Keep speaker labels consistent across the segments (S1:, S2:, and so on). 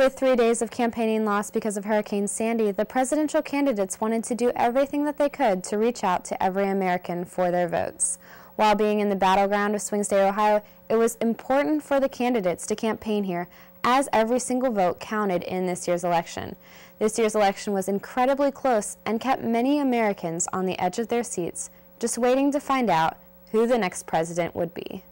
S1: With 3 days of campaigning lost because of Hurricane Sandy, the presidential candidates wanted to do everything that they could to reach out to every American for their votes. While being in the battleground of swing state Ohio, it was important for the candidates to campaign here, as every single vote counted in this year's election. This year's election was incredibly close and kept many Americans on the edge of their seats, just waiting to find out who the next president would be.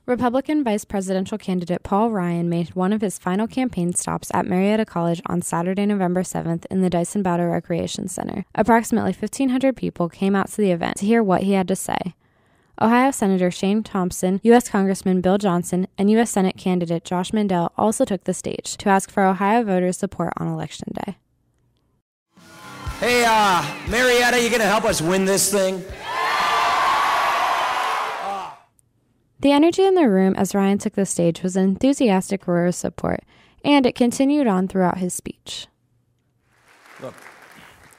S1: Republican vice presidential candidate Paul Ryan made one of his final campaign stops at Marietta College on Saturday, November 7th in the Dyson Bowder Recreation Center. Approximately 1,500 people came out to the event to hear what he had to say. Ohio Senator Shane Thompson, U.S. Congressman Bill Johnson, and U.S. Senate candidate Josh Mandel also took the stage to ask for Ohio voters' support on Election Day.
S2: Hey, Marietta, you going to help us win this thing?
S1: The energy in the room as Ryan took the stage was an enthusiastic roar of support, and it continued on throughout his speech.
S2: Look,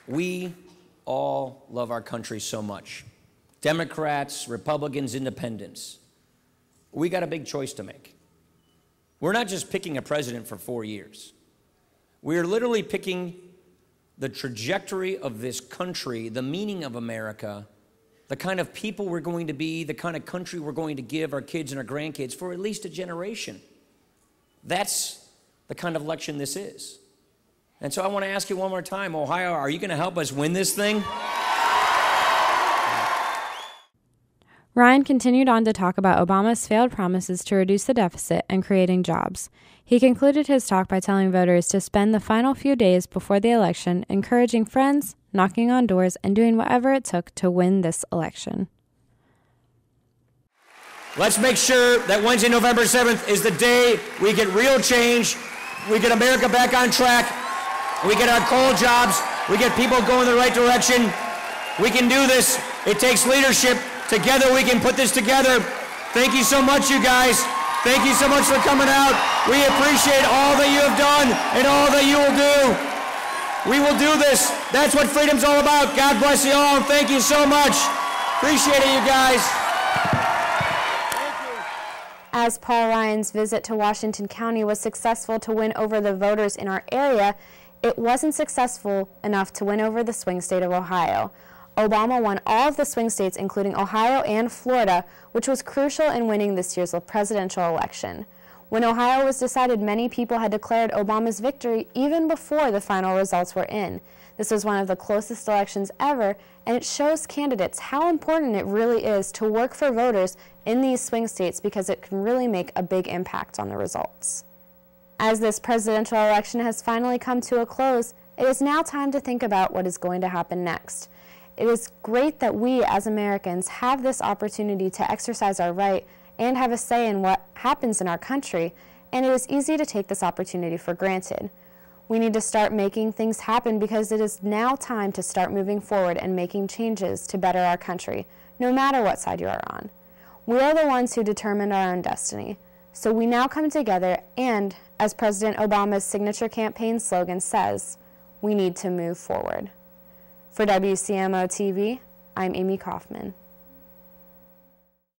S2: we all love our country so much. Democrats, Republicans, Independents. We got a big choice to make. We're not just picking a president for 4 years. We are literally picking the trajectory of this country, the meaning of America, the kind of people we're going to be, the kind of country we're going to give our kids and our grandkids for at least a generation. That's the kind of election this is. And so I want to ask you one more time, Ohio, are you going to help us win this thing?
S1: Ryan continued on to talk about Obama's failed promises to reduce the deficit and creating jobs. He concluded his talk by telling voters to spend the final few days before the election encouraging friends, knocking on doors, and doing whatever it took to win this election.
S2: Let's make sure that Wednesday, November 7th is the day we get real change, we get America back on track, we get our coal jobs, we get people going the right direction. We can do this. It takes leadership. Together we can put this together. Thank you so much, you guys. Thank you so much for coming out. We appreciate all that you have done and all that you will do. We will do this. That's what freedom's all about. God bless you all, and thank you so much. Appreciate it, you guys. Thank you.
S1: As Paul Ryan's visit to Washington County was successful to win over the voters in our area, it wasn't successful enough to win over the swing state of Ohio. Obama won all of the swing states, including Ohio and Florida, which was crucial in winning this year's presidential election. When Ohio was decided, many people had declared Obama's victory even before the final results were in. This was one of the closest elections ever, and it shows candidates how important it really is to work for voters in these swing states because it can really make a big impact on the results. As this presidential election has finally come to a close, it is now time to think about what is going to happen next. It is great that we, as Americans, have this opportunity to exercise our right and have a say in what happens in our country, and it is easy to take this opportunity for granted. We need to start making things happen because it is now time to start moving forward and making changes to better our country, no matter what side you are on. We are the ones who determine our own destiny, so we now come together and, as President Obama's signature campaign slogan says, we need to move forward. For WCMO TV, I'm Amy Kauffman.